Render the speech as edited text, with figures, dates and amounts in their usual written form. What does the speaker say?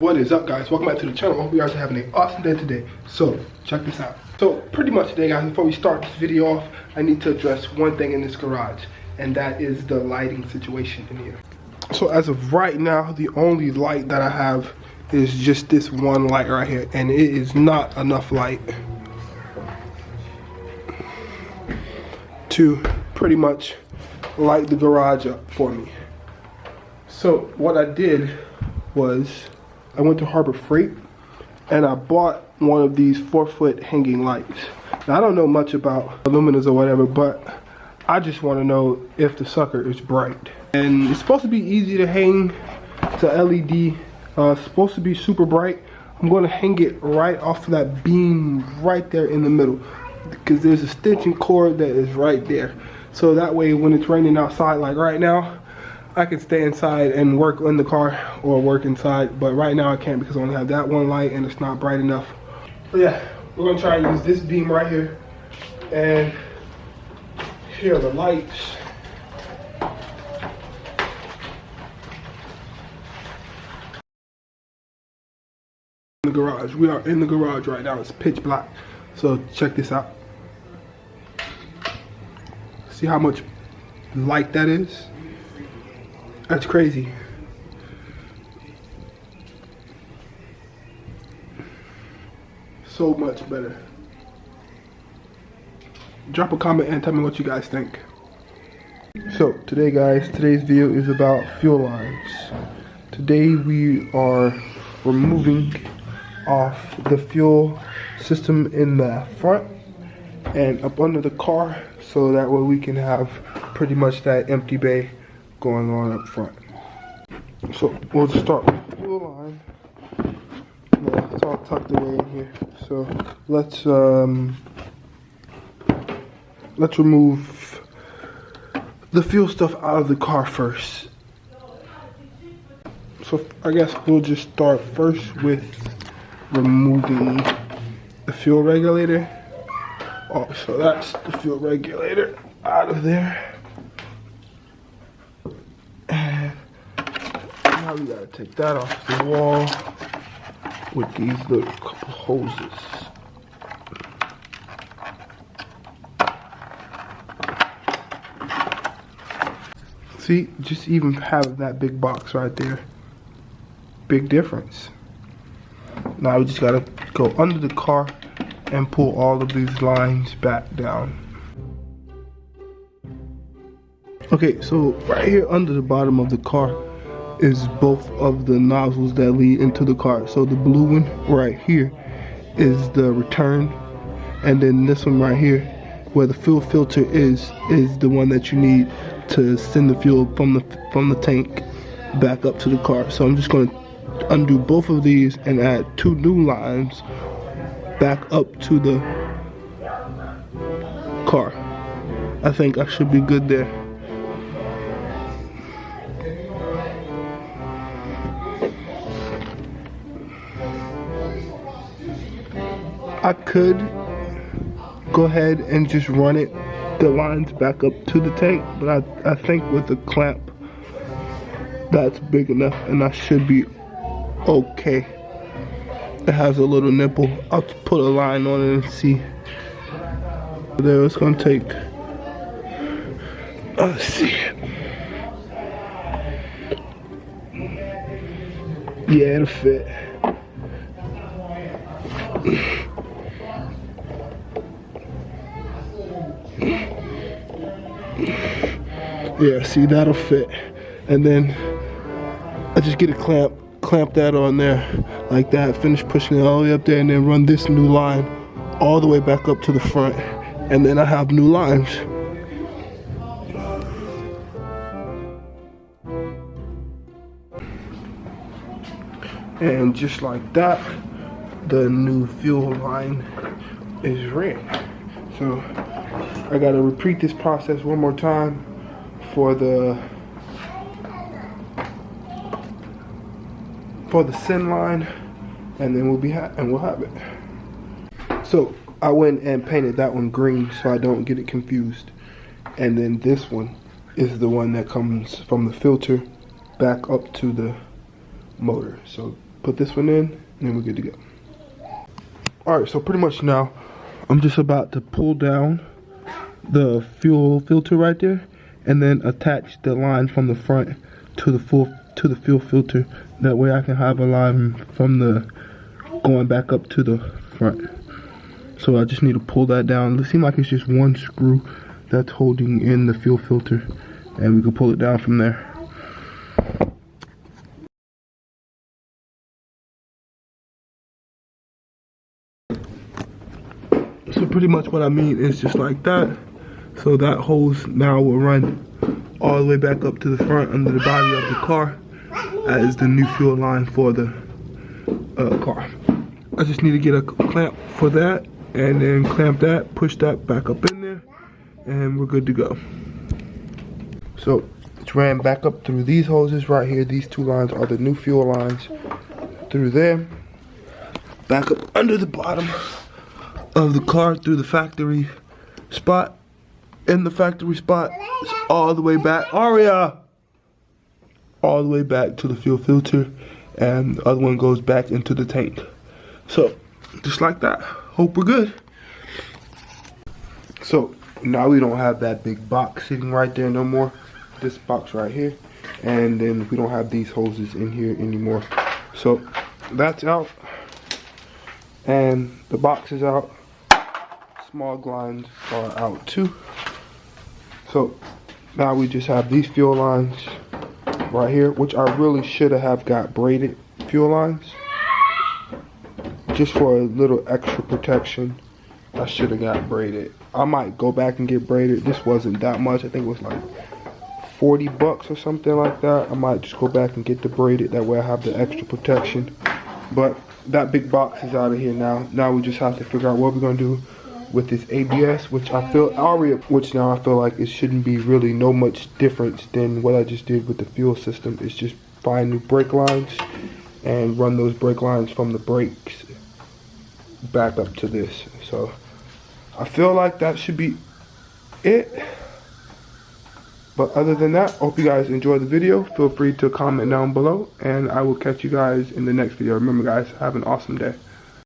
What is up, guys? Welcome back to the channel. I hope you guys are having an awesome day today. So check this out. So pretty much today, guys, before we start this video off, I need to address one thing in this garage, and that is the lighting situation in here. So as of right now, the only light that I have is just this one light right here, and it is not enough light to pretty much light the garage up for me. So what I did was I went to Harbor Freight and I bought one of these 4-foot hanging lights. Now, I don't know much about luminous or whatever, but I just want to know if the sucker is bright. And it's supposed to be easy to hang. It's a LED. It's supposed to be super bright. I'm going to hang it right off of that beam right there in the middle, because there's a stitching cord that is right there. So that way when it's raining outside like right now, I can stay inside and work in the car or work inside, but right now I can't because I only have that one light and it's not bright enough. But yeah, we're gonna try and use this beam right here, and here are the lights. In the garage, we are in the garage right now. It's pitch black, so check this out. See how much light that is? That's crazy. So much better. Drop a comment and tell me what you guys think. So today, guys, today's video is about fuel lines. Today we are removing off the fuel system in the front and up under the car, so that way we can have pretty much that empty bay going on up front. So we'll just start with the fuel line. Yeah, it's all tucked away in here. So let's remove the fuel stuff out of the car first. So I guess we'll just start first with removing the fuel regulator. Oh, so that's the fuel regulator out of there. And now we gotta take that off the wall with these little couple hoses. See, just even having that big box right there, big difference. Now we just gotta go under the car and pull all of these lines back down. Okay, so right here under the bottom of the car is both of the nozzles that lead into the car. So the blue one right here is the return, and then this one right here where the fuel filter is the one that you need to send the fuel from the tank back up to the car. So I'm just going to undo both of these and add 2 new lines back up to the car. I think I should be good there. I could go ahead and just run the lines back up to the tank, but I think with the clamp that's big enough and I should be okay. It has a little nipple. I'll put a line on it and see. There, it's gonna take. Let's see. Yeah, it'll fit. Yeah, see, that'll fit. And then I just get a clamp that on there like that, finish pushing it all the way up there, and then run this new line all the way back up to the front, and then I have new lines. And just like that, the new fuel line is red. So I gotta repeat this process one more time for the send line, and then we'll have it. So I went and painted that one green so I don't get it confused, and then this one is the one that comes from the filter back up to the motor. So put this one in, and then we're good to go. Alright, so pretty much now, I'm just about to pull down the fuel filter right there, and then attach the line from the front to the fuel filter. That way I can have a line from the going back up to the front. So I just need to pull that down. It seems like it's just one screw that's holding in the fuel filter, and we can pull it down from there. So pretty much what I mean is just like that. So that hose now will run all the way back up to the front under the body of the car as the new fuel line for the car. I just need to get a clamp for that, and then clamp that, push that back up in there, and we're good to go. So it's ran back up through these hoses right here. These two lines are the new fuel lines through there, back up under the bottom of the car through the factory spot. In the factory spot, it's all the way back, Aria, all the way back to the fuel filter, and the other one goes back into the tank. So just like that. Hope we're good. So now we don't have that big box sitting right there no more. This box right here, and then we don't have these hoses in here anymore. So that's out, and the box is out. Small lines are out too. So now we just have these fuel lines right here, which I really should have got braided fuel lines. Just for a little extra protection, I should have got braided. I might go back and get braided. This wasn't that much. I think it was like 40 bucks or something like that. I might just go back and get the braided. That way I have the extra protection. But that big box is out of here now. Now we just have to figure out what we're gonna do with this ABS, which I feel now I feel like it shouldn't be really no much difference than what I just did with the fuel system. It's just find new brake lines and run those brake lines from the brakes back up to this. So I feel like that should be it. But other than that, I hope you guys enjoyed the video. Feel free to comment down below, and I will catch you guys in the next video. Remember guys, have an awesome day.